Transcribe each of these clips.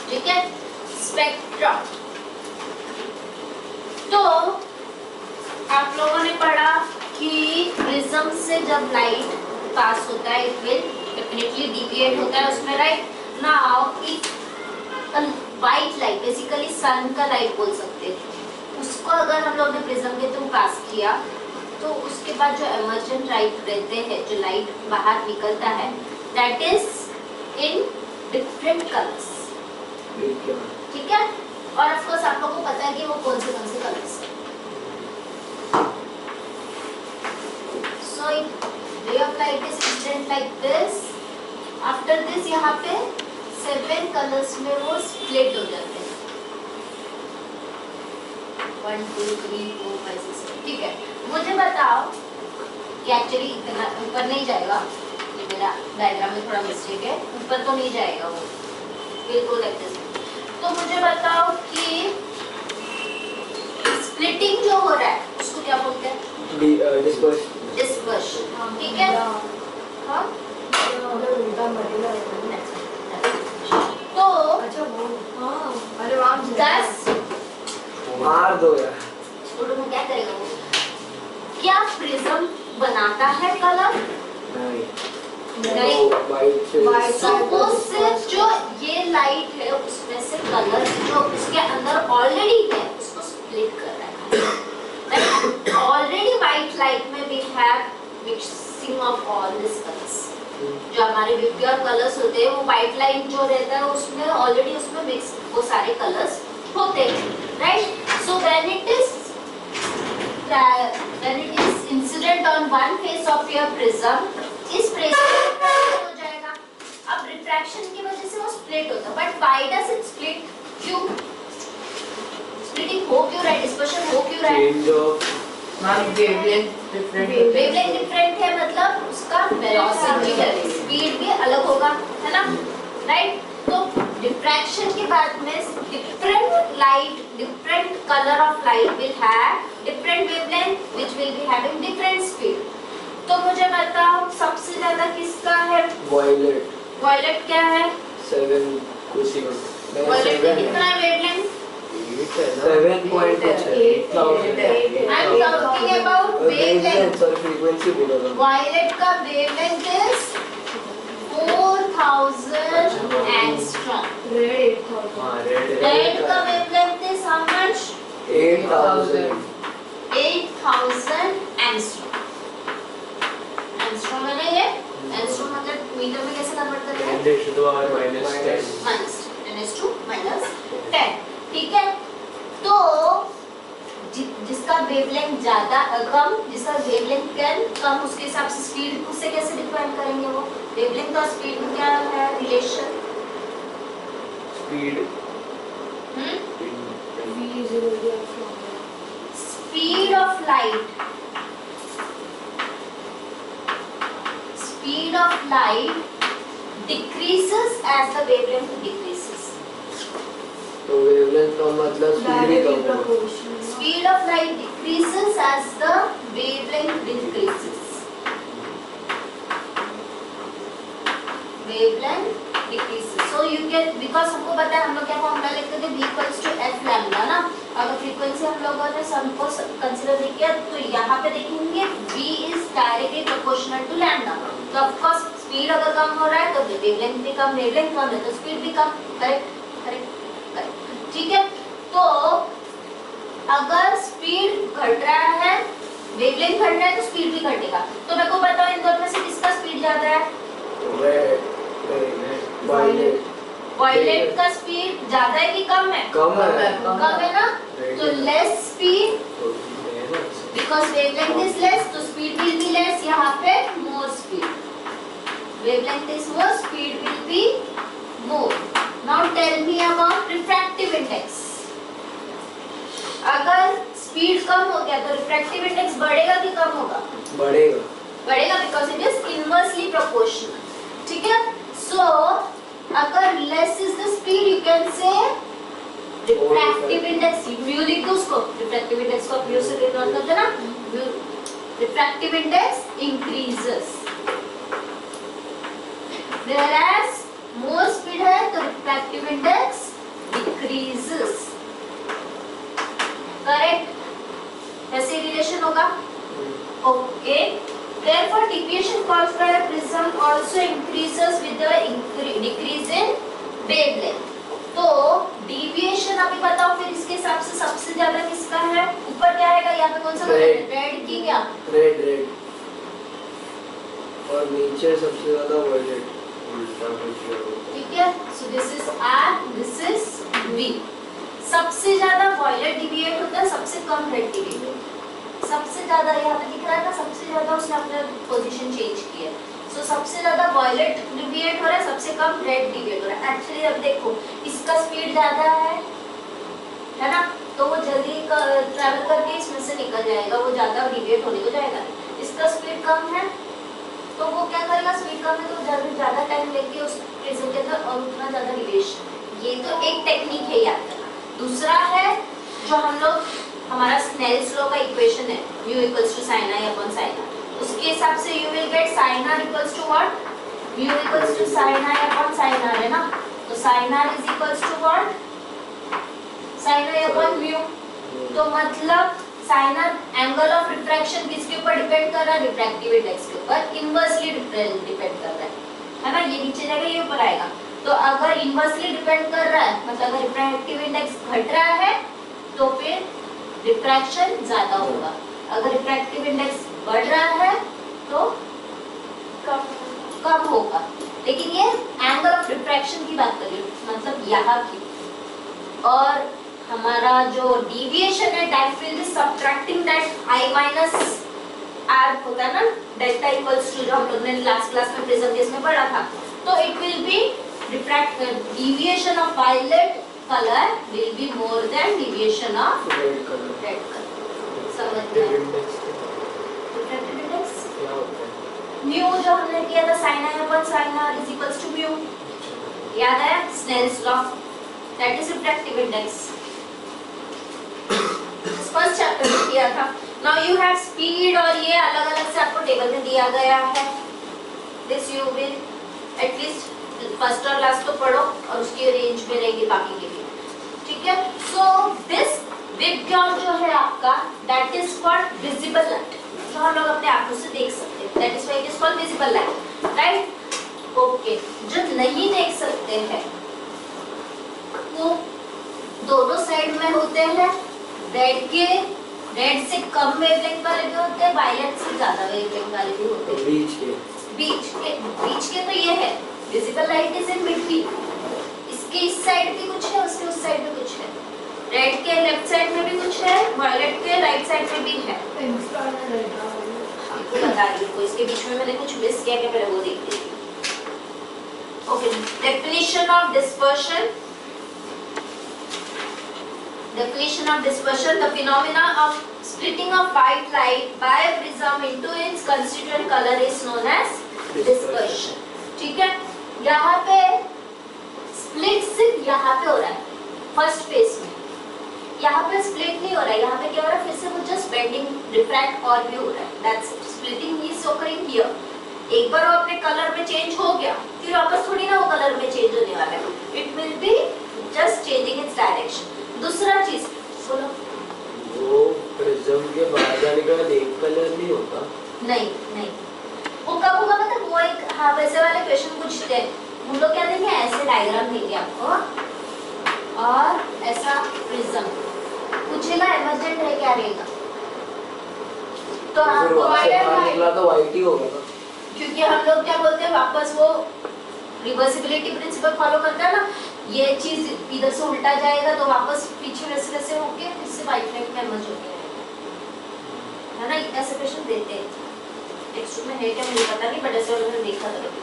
ठीक है, स्पेक्ट्रा। तो आप लोगों ने पढ़ा कि प्रिज्म से जब लाइट पास होता है इट विल डेफिनेटली डिविएट होता है उसमें, right. Now it white light, basically sun का लाइट बोल सकते हैं, उसको अगर हम लोग ने प्रिज्म के थ्रू पास किया तो उसके बाद जो एमर्जेंट लाइट रहते हैं, जो लाइट बाहर निकलता है, that is in different colours, ठीक है। और ऑफ कोर्स आप लोगों को पता है कि वो कौन से कलर्स हैं। So ray of light is incident like this. After this यहाँ पे 7 कलर्स में वो स्प्लिट हो जाते हैं, 1 2 3 4 5 6 7, ठीक है। मुझे बताओ कि एक्चुअली इतना ऊपर नहीं जाएगा, ये मेरा डायग्राम में थोड़ा मिस्टेक है, ऊपर तो नहीं जाएगा वो बिल्कुल लाइक दिस। तो मुझे बताओ कि स्प्लिटिंग जो हो रहा है उसको क्या बोलते हैं? डिस्पर्शन, ठीक है। हाँ तो अच्छा वो हाँ, अरे वाह 10 मार दो यार, छोड़ो, मैं क्या करेगा वो? क्या प्रिज्म बनाता है कलर? नहीं। सपोज से जो ये लाइट है उसमें से कलर जो उसके अंदर ऑलरेडी है उसको स्प्लिट कर रहा है। ऑलरेडी व्हाइट लाइट में we have mixing of all this colours. जो हमारे प्योर कलर्स होते हैं वो व्हाइट लाइट जो रहता है उसमें ऑलरेडी उसमें मिक्स वो सारे कलर्स होते हैं, right. So when it is incident on one face of your prism, इस प्रिज्म हो जाएगा। अब रिफ्रैक्शन की वजह से वो स्प्लिट होता है, but why does it split? क्यों स्प्लिटिंग हो क्यों रहा है, डिस्पर्शन हो क्यों रहा है? चेंज ऑफ वेवलेंथ डिफरेंट है, मतलब उसका वेलोसिटी है, स्पीड भी अलग होगा, है ना, राइट। तो डिफ्रैक्शन के बाद में different light, different colour of light will have different wavelength which will be having different speed. तो मुझे बताओ सबसे ज्यादा किसका है? वायलेट। वायलेट क्या है? 7 कुछ ही वायलेट का कितना है वेवलेंथ? 7 पॉइंट कुछ है, 8000 है। I am talking about wavelength. Sorry frequency बोला था। वायलेट का वेवलेंथ इज 4000 एंगस्ट्रॉम। हाँ, रेड का wavelength is how much? 8000 angstrom. Angstrom है ना ये? एंगस्ट्रॉम अगर मीटर में कैसे कन्वर्ट करते हैं? 10 to the power -10 -10, ठीक है। तो जिसका वेवलेंथ ज्यादा कम, जिसका वेवलेंथ कम, उसके हिसाब से स्पीड उससे कैसे डिफाइन करेंगे? वो वेवलेंथ और स्पीड में क्या है relation? Speed speed of light, speed of light decreases as the wavelength decreases. तो वेवलेंथ का मतलब स्पीड भी कम होगा। Speed of light decreases as the wavelength decreases. Wavelength decreases. So you can, because हमको पता है हम लोग क्या फॉर्मूला लिखते थे, V equals to F lambda ना। अगर फ्रीक्वेंसी हम लोगों ने सम को कंसीडर नहीं किया तो यहाँ पे देखेंगे V is directly proportional to lambda। तो ऑफ कोर्स स्पीड अगर कम हो रहा है तो वेवलेंथ भी कम, वेवलेंथ कम है तो स्पीड भी कम। करेक्ट करेक्ट करेक्ट, ठीक है। तो अगर स्पीड घट रहा है, वेवलेंथ घट रहा है तो स्पीड भी घटेगा। तो मेरे को बताओ इन दोनों में से किसका स्पीड ज्यादा है? वायलेट। वायलेट का स्पीड ज्यादा है कि कम है? कम है। कम है ना, तो less speed, because wavelength is less तो स्पीड विल बी लेस। यहाँ पे more speed, wavelength is more, speed will be more. Now tell me about refractive index. अगर स्पीड कम हो गया तो रिफ्रैक्टिव इंडेक्स बढ़ेगा कि कम होगा? बढ़ेगा। बढ़ेगा, because it is inversely proportional, ठीक है। सो अगर less is the speed you can say refractive index, mu लिख दो उसको, रिफ्रैक्टिव इंडेक्स को म्यू से डिनोट करते हैं ना, refractive index increases. Whereas more speed है तो रिफ्रैक्टिव इंडेक्स decreases, करेक्ट? ऐसे रिलेशन होगा, okay. Therefore deviation caused by a prism also increases with the decrease in wavelength. तो deviation अभी बताओ फिर इसके हिसाब से सबसे ज्यादा किसका है? ऊपर क्या है? यहाँ पे कौन सा रेड की क्या? रेड रेड, और नीचे सबसे ज्यादा वायलेट। ठीक है, so this is R, this is V. सबसे ज्यादा वायलेट डिविएट होता है, सबसे कम रेड डिविएट होता है। सबसे ज्यादा यहाँ पे दिख रहा है ना, सबसे ज्यादा उसने अपना पोजीशन चेंज किया है। सो सबसे ज्यादा वायलेट डिविएट हो रहा है, सबसे कम रेड डिविएट हो रहा है। एक्चुअली अब देखो इसका स्पीड ज्यादा है ना, तो वो जल्दी ट्रैवल करके इसमें से निकल जाएगा, वो ज्यादा डिविएट होने को जाएगा। इसका स्पीड कम है तो वो क्या करेगा, स्पीड कम है तो जल्दी ज्यादा टाइम लेके उस प्रिज्म के अंदर और उतना ज्यादा डिविएशन। ये तो एक टेक्निक है याद करना। दूसरा है जो हम लोग, हमारा स्नेल्स लॉ का इक्वेशन है mu equals to sin I upon sin r, उसके हिसाब से you will get sin r equals to what? mu equals to sin I upon sin r है ना, तो sin r is equals to what? sin I upon mu। तो मतलब sin r angle of refraction किसके ऊपर depend कर रहा है? रिफ्रैक्टिव इंडेक्स के ऊपर इनवर्सली डिपेंड कर रहा है ना, ये नीचे जाएगा ये ऊपर आएगा। तो अगर इनवर्सली डिपेंड कर रहा है मतलब अगर रिफ्रैक्टिव इंडेक्स घट रहा है तो फिर रिफ्रैक्शन ज्यादा होगा, अगर रिफ्रैक्टिव इंडेक्स बढ़ रहा है तो कम होगा। लेकिन ये एंगल ऑफ रिफ्रैक्शन की बात कर रही हूँ, मतलब यहाँ की। और हमारा जो डेविएशन है that will be subtracting that I minus R होता है ना, डेल्टा इक्वल्स टू, जो हम लोग ने लास्ट क्लास में प्रिज्म केस में पढ़ा था। तो it will be deviation of violet color will be more than deviation of red colour. red color। समझ गए? Refractive index क्या होता है? mu जो हमने किया था sin I upon sin R is equals to mu, याद है? Snell's law, that is refractive index। First chapter में किया था। Now you have speed और ये अलग अलग से आपको टेबल में दिया गया है। This you will at least first और लास्ट तो पढ़ो और उसकी रेंज में रहेगी बाकी के भी, ठीक है। सो दिस विबग्योर जो है आपका that is called visible light, जो हम लोग अपने आंखों से देख सकते हैं, that is why it is called visible light, right? Okay, जो नहीं देख सकते हैं वो दोनों साइड में होते हैं, रेड से कम वेवलेंथ वाले भी होते हैं, वायलेट से ज्यादा वेवलेंथ वाले भी होते हैं। बीच के तो ये है visible light is in between, इसके इस साइड भी कुछ है, उसके उस साइड भी कुछ है, रेड के लेफ्ट साइड में भी कुछ है, वायलेट के राइट साइड में भी है। आपको बता रही हूँ, इसके बीच में मैंने कुछ मिस किया क्या, पहले वो देख लीजिए। Okay, definition of dispersion, the phenomena of splitting of white light by a prism into its constituent color is known as dispersion। ठीक है, यहाँ पे स्प्लिट सिर्फ यहाँ पे हो रहा है फर्स्ट फेज में, यहाँ पे स्प्लिट नहीं हो रहा है, यहाँ पे क्या हो रहा है, फिर से वो जस्ट बेंडिंग रिफ्रैक्ट और भी हो रहा है, that's it. Splitting is occurring here. एक बार वो अपने कलर में चेंज हो गया फिर वापस थोड़ी ना वो कलर में चेंज होने वाला है, it will be just changing its direction. दूसरा चीज बोलो, वो प्रिज्म के बाहर जाने का एक कलर नहीं होता? नहीं नहीं, वो कब होगा मतलब वो एक, हाँ वैसे वाले क्वेश्चन पूछते हैं हम लोग, क्या देंगे ऐसे डायग्राम देंगे आपको और ऐसा प्रिज्म पूछेगा इमर्जेंट है क्या रहेगा, तो आपको वाइट ही होगा ना, क्योंकि हम लोग क्या बोलते हैं वापस वो रिवर्सिबिलिटी प्रिंसिपल फॉलो करता है ना, ये चीज इधर से उल्टा जाएगा तो वापस पीछे वैसे होके फिर से वाइट लाइट में इमर्ज होके रहेगा, है ना। ऐसे क्वेश्चन देते हैं, टेक्स्ट में है क्या मुझे पता नहीं, बट ऐसे मैंने देखा था कभी,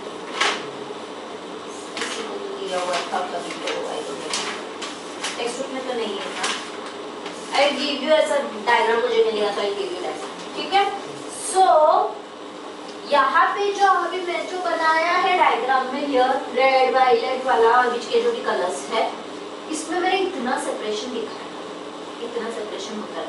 किसी को तो दिया हुआ था कभी, तो आई डोंट नो, टेक्स्ट में तो नहीं है ना। आई गिव यू ऐसा डायग्राम मुझे मिलेगा तो आई गिव यू दैट, ठीक है। सो यहाँ पे जो अभी मैं जो बनाया है डायग्राम में, हियर रेड वायलेट वाला और बीच के जो भी कलर्स है, इसमें मैंने इतना सेपरेशन दिखा है, इतना सेपरेशन होता है,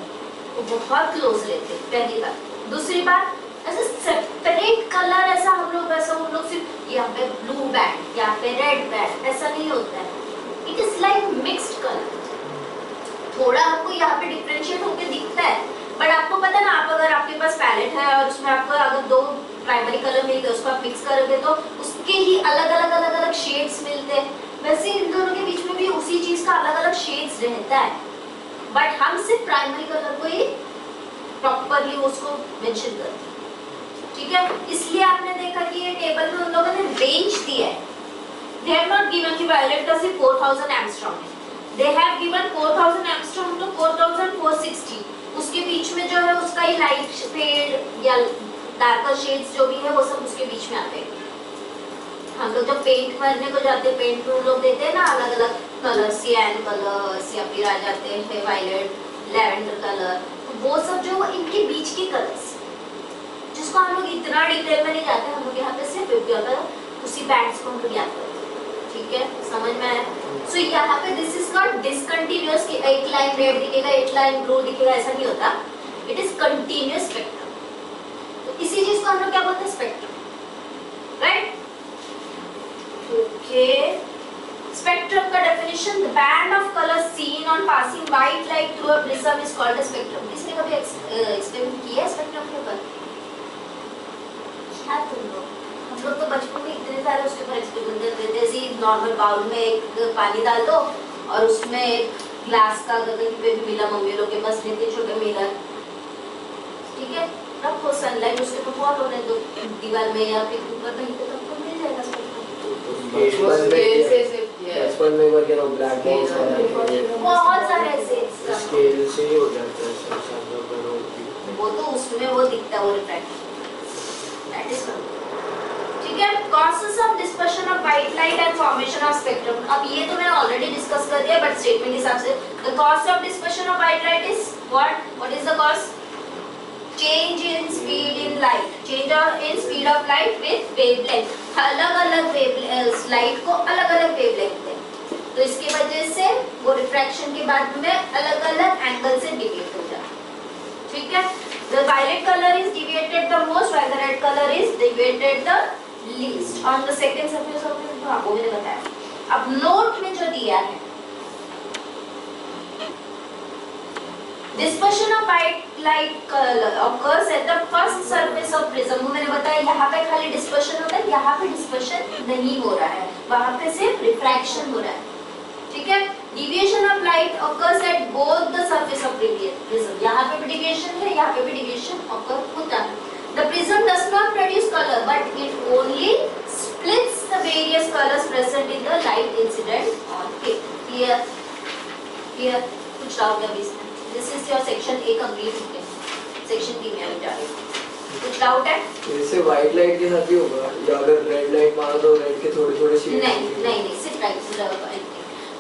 वो बहुत क्लोज रहते हैं, पहली बात। दूसरी बात, ऐसे सेपरेट कलर ऐसा हम लोग वैसा, हम लोग सिर्फ यहाँ पे ब्लू बैंड, यहाँ पे रेड बैंड, ऐसा नहीं होता है, it is like mixed colour. थोड़ा आपको यहाँ पे डिफरेंशिएट होके दिखता है, बट आपको पता है ना, आप अगर आपके पास पैलेट है और उसमें आपको अगर दो प्राइमरी कलर मिल गए, उसको आप मिक्स करोगे तो उसके ही अलग अलग शेड्स मिलते हैं। वैसे इन दोनों के बीच में भी उसी चीज का अलग अलग शेड्स रहता है, बट हम सिर्फ प्राइमरी कलर को ही प्रॉपरली उसको मेंशन करते हैं, ठीक है। इसलिए आपने देखा कि ये टेबल में उन लोगों ने रेंज दिया है। दे हैव नॉट गिवन कि वायलेट का सिर्फ 4000 एंगस्ट्रॉम है, they have given 4000 angstrom to 4460। उसके बीच में जो है उसका ही लाइट शेड या डार्कर शेड्स जो भी है वो सब उसके बीच में आते हैं। हम लोग जब पेंट करने को जाते हैं, पेंट में लोग देते हैं ना अलग अलग कलर, सियान कलर्स या फिर आ जाते हैं वायलेट, लैवेंडर कलर, तो वो सब जो इनके बीच के कलर्स, जिसको हम लोग इतना डिटेल में नहीं जाते, हम लोग यहाँ पे सिर्फ अगर उसी बैंड्स को हम लोग याद करते हैं, ठीक है, समझ में आया। सो यहाँ पे दिस इज नॉट डिसकंटिन्यूअस कि एक लाइन रेड दिखेगा एक लाइन ब्लू दिखेगा, ऐसा नहीं होता, इट इज कंटिन्यूअस स्पेक्ट्रम। तो इसी चीज को हम लोग क्या बोलते हैं, स्पेक्ट्रम, राइट। ओके, स्पेक्ट्रम का definition, the band of colour seen on passing white light through a prism is called a spectrum. किसने कभी एक्सप्लेन किया है स्पेक्ट्रम के ऊपर? क्या तुम लोग, हम लोग तो बचपन में इतने सारे उसके ऊपर एक्सपेरिमेंट करते थे। जैसे नॉर्मल बाउल में एक पानी डाल दो और उसमें एक ग्लास का गगन पे भी मिला, मम्मी लोग के पास रहते छोटे मिलर, ठीक है, रखो सनलाइट उसके ऊपर फॉल होने दो दीवार में या फिर ऊपर कहीं पे, तो आपको मिल जाएगा स्पेक्ट्रम। बचपन में वो क्या ब्लैक बॉक्स बहुत सारे ऐसे स्केल से ही हो जाता है सब, वो तो उसमें वो दिखता है, वो रिफ्रैक्ट, दैट इज ठीक है। Causes of dispersion of white light and formation of spectrum, अब ये तो मैंने ऑलरेडी डिस्कस कर दिया, बट स्टेटमेंट के हिसाब से the cause of dispersion of white light is what is the cause? Change in speed in light, change in speed of light with wavelength, अलग अलग लाइट को अलग अलग वेवलेंथ है, तो इसकी वजह से वो रिफ्रैक्शन के बाद में अलग अलग एंगल से डिविएट हो जाता है, ठीक है। The violet color is deviated the most, while the red color is deviated the least on the second surface of the, तो आपको मैंने बताया। अब नोट में जो दिया है, dispersion of white light occurs at the first surface of prism, वो मैंने बताया यहाँ पे खाली dispersion होता है, यहाँ पे dispersion नहीं हो रहा है, वहाँ पे सिर्फ refraction हो रहा है, ठीक है। Deviation of light occurs at both the surface of prism, यहाँ पे भी deviation है, यहाँ पे भी deviation occur होता है। The prism does not produce color, but it only splits the various colors present in the light incident on it. Clear? Clear? कुछ डाउट है इसमें? This is your section A complete हो गया, section B में अभी जा रही हूँ। कुछ डाउट है? जैसे व्हाइट लाइट के साथ ही होगा, या अगर रेड लाइट मारो तो रेड के थोड़े थोड़े शेड? नहीं, सिर्फ लाइट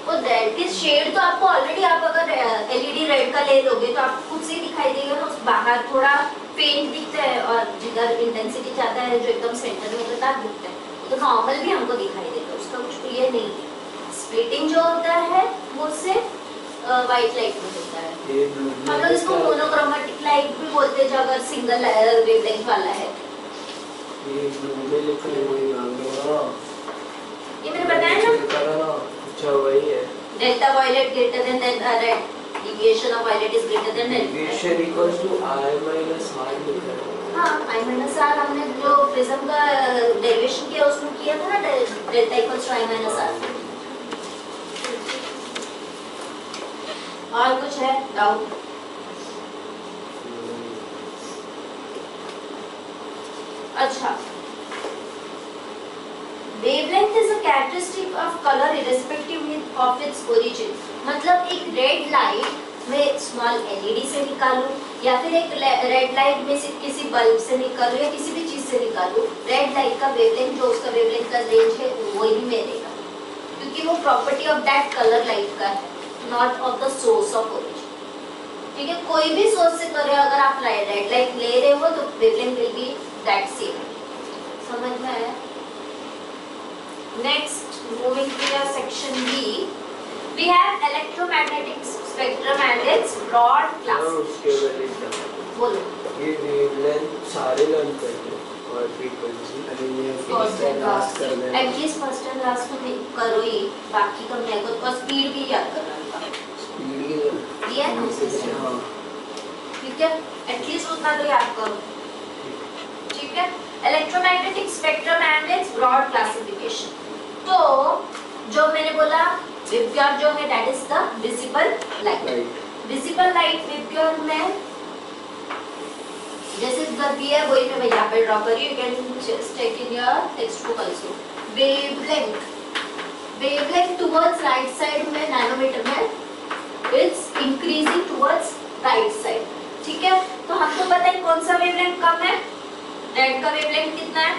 वो रेड के शेड तो आपको ऑलरेडी, आप अगर एलईडी रेड का ले लोगे तो आपको खुद से ही दिखाई देगा ना, उस बाहर थोड़ा फेंट दिखता है और जिधर इंटेंसिटी ज्यादा है जो एकदम सेंटर में होता है दिखता है, तो नॉर्मल भी हमको दिखाई देगा, उसका कुछ ये नहीं है। स्प्लिटिंग जो होता है वो सिर्फ व्हाइट लाइट में होता है, हम लोग इसको मोनोक्रोमेटिक लाइट भी बोलते हैं जो अगर सिंगल वेवलेंथ वाला है। ये मैंने बताया ना, अच्छा वही है, delta violet greater than red, deviation of violet is greater than red, deviation equals to I minus R लिखा है। हाँ, I minus R हमने जो प्रिज्म का डेरिवेशन किया उसमें किया था ना, delta equals to I minus R। और कुछ है डाउट? अच्छा, wavelength is a characteristic of color irrespective of its origin, मतलब एक रेड लाइट में स्मॉल एलईडी से निकालूं या फिर एक रेड लाइट में से किसी बल्ब से निकालूं या किसी भी चीज से निकालूं, रेड लाइट का वेवलेंथ जो उसका वेवलेंथ का रेंज है वो ही मिलेगा, क्योंकि वो property of that colour light का है, not of the source of origin, ठीक है। कोई भी सोर्स से करे, अगर आप रेड लाइट ले रहे हो तो wavelength will be that same, समझ में आया? Next, moving to your section B, we have electromagnetic spectrum and its broad classes. उसके पहले बोलो। ये वेवलेंथ सारे लर्न करते हैं, और फ्रीक्वेंसी अरे ये First and लास्ट कर देना। एटलीस्ट फर्स्ट एंड लास्ट में करो ही, बाकी का मैं को स्पीड भी याद करना होगा। स्पीड की ये है ना उसमें? हाँ ठीक है, एटलीस्ट उतना तो याद करो। ठीक है, electromagnetic spectrum and its broad classification. तो जो मैंने बोला विबग्योर जो है that is the visible light. Visible light VIBGYOR में जैसे दिया है वही मैं यहाँ पे ड्रॉ करी, you can just take in your text book also. Wavelength towards right side में नैनोमीटर में it's increasing towards right side. ठीक है, तो हमको पता है कौन सा वेवलेंथ कम है। रेड का वेवलेंथ कितना है?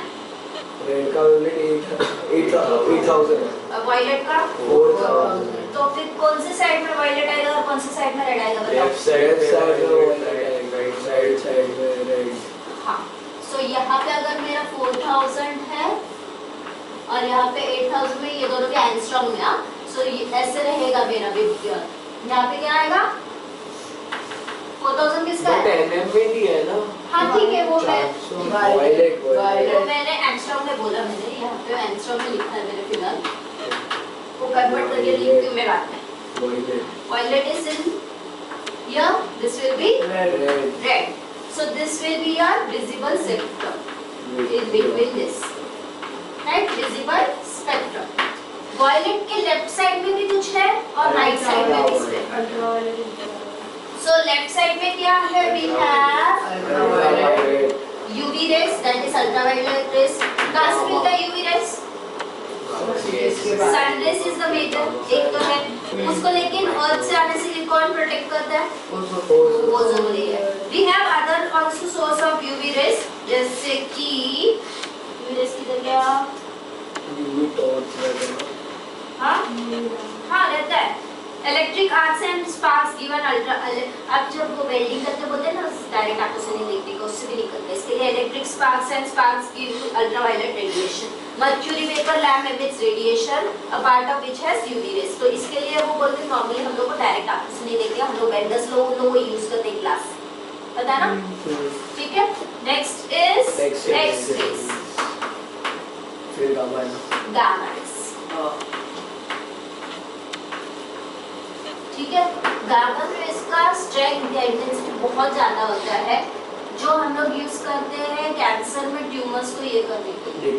रेड का वेवलेंथ 8000 है। वायलेट का 4000। तो फिर कौन से साइड में वायलेट आएगा और कौन से साइड में रेड आएगा बताओ? लेफ्ट साइड में राइट साइड में रेड। हाँ, सो यहाँ पे अगर मेरा 4000 है और यहाँ पे 8000 में, ये दोनों के एंगस्ट्रॉम में, सो ऐसे रहेगा मेरा विबग्योर। यहाँ पे क्या आएगा? 4000 किसका है? 10 mm ही है ना। हाँ ठीक है, वो मैं वायलेट वो मैंने एंगस्ट्रॉम में बोला, मैंने यहाँ पे एंगस्ट्रॉम में लिखा है मैंने फिलहाल, वो कन्वर्ट करके लिख दूँ मैं बाद में। Violet is in here, this will be red. So this will be your visible spectrum in between this, right? Visible spectrum. Violet के left side में भी कुछ है और right side में भी है। So left side में क्या है? We have UV rays, that is ultraviolet rays. कहाँ से मिलता है UV rays? Sun rays is the major, एक तो है उसको, लेकिन अर्थ से आने से कौन प्रोटेक्ट करता है? Ozone layer. We have other also source of UV rays, जैसे कि यूवी रेस किधर गया? यूवी टॉर्च रहता है। हाँ रहता है। Electric arcs and sparks given ultra, अब जब वो वेल्डिंग करते बोलते हैं ना डायरेक्ट आंखों से नहीं देखते, उससे भी निकलता है, इसके लिए electric sparks and sparks give ultraviolet radiation. Mercury vapour lamp emits radiation a part of which has UV rays. तो इसके लिए वो बोलते हैं नॉर्मली हम लोग को डायरेक्ट आंखों से नहीं देखते, हम लोग वेंडर्स लोग वो यूज करते हैं ग्लास, पता है ना? ठीक है, नेक्स्ट इज एक्स रेज, फिर गामा गामा। ठीक है, गामा रेज का स्ट्रेंथ या इंटेंसिटी बहुत ज्यादा होता है, जो हम लोग यूज करते हैं कैंसर में ट्यूमर्स को ये करने के लिए,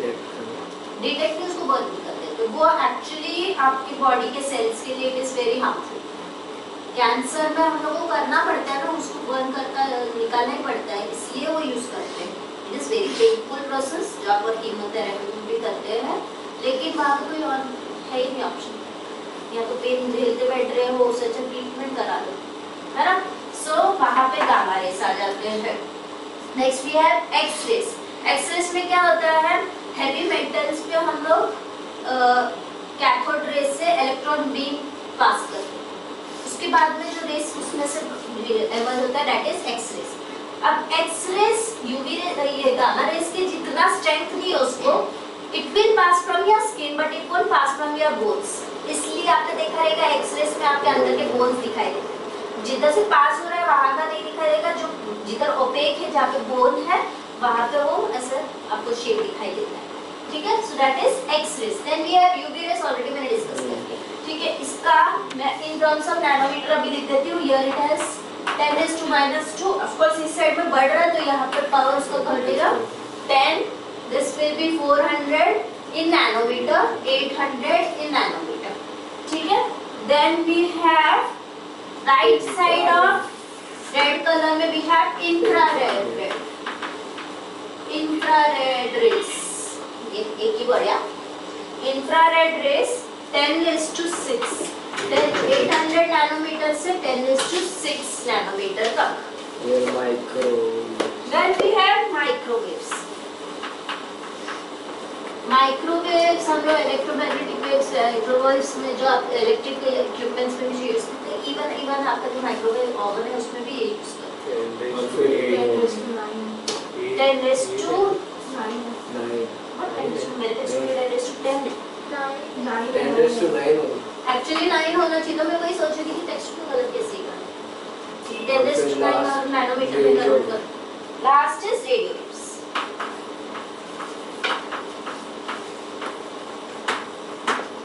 डिटेक्ट उसको बर्न करते हैं। तो वो एक्चुअली आपकी बॉडी के सेल्स के लिए it is very harmful. Cancer में हम लोगों को करना पड़ता है ना, उसको बर्न करता निकालना ही पड़ता है, इसलिए वो यूज करते हैं। It is very painful process, जो आप कीमोथेरेपी भी करते हैं, लेकिन वहाँ पे कोई और है ही नहीं ऑप्शन, या तो पेन झेलते बैठ रहे हो, उससे अच्छा ट्रीटमेंट करा लो, है ना? सो वहाँ पे गामा रेस आ जाते हैं। Next we have X rays. X rays में क्या होता है? हैवी मेटल्स पे हम लोग कैथोड रेस से इलेक्ट्रॉन बीम पास करते हैं, उसके बाद में जो रेस उसमें से एमर्ज होता है दैट इज एक्स रेस। अब एक्स रेस यूवी ये गामा रेस के जितना स्ट्रेंथ नहीं है उसको, it will pass from your skin but it won't pass from your bones. इसलिए आपने देखा रहेगा एक्स रेस में आपके अंदर के बोन्स दिखाई देते हैं, जिधर से पास हो रहा है वहां का नहीं दिखाई देगा, जो जिधर ओपेक है जहाँ पे बोन है वहां पे वो ऐसे आपको शेप दिखाई देता है। ठीक है, so that is X rays. Then we have UV rays, already मैंने डिस्कस कर दिया। ठीक है, इसका मैं इन टर्म्स ऑफ नैनोमीटर अभी लिख देती हूँ। Here it has 10⁻²। Of course इस साइड में बढ़ रहा है तो यहाँ पे पावर उसको घटेगा 10, this will be 400 in nanometer, 800 in nanometer. ठीक है, then we have right side of red color में we have infrared rays, ये एक ही बढ़िया infrared rays 10⁻6, then 800 nanometer से 10⁻6 nanometer तक। Then we have microwaves. Microwaves हम लोग इलेक्ट्रोमैग्नेटिक वेव्स, माइक्रोवेव्स में जो आप इलेक्ट्रिक इक्विपमेंट्स में भी यूज करते हैं, इवन आपका जो माइक्रोवेव ओवन है उसमें भी ये यूज करते हैं। 10⁻9 एक्चुअली 9 होना चाहिए, तो मैं वही सोच रही थी टेक्स्ट में गलत कैसे करना। 10⁻9 और नैनोमीटर में कन्वर्ट कर। Last is radio.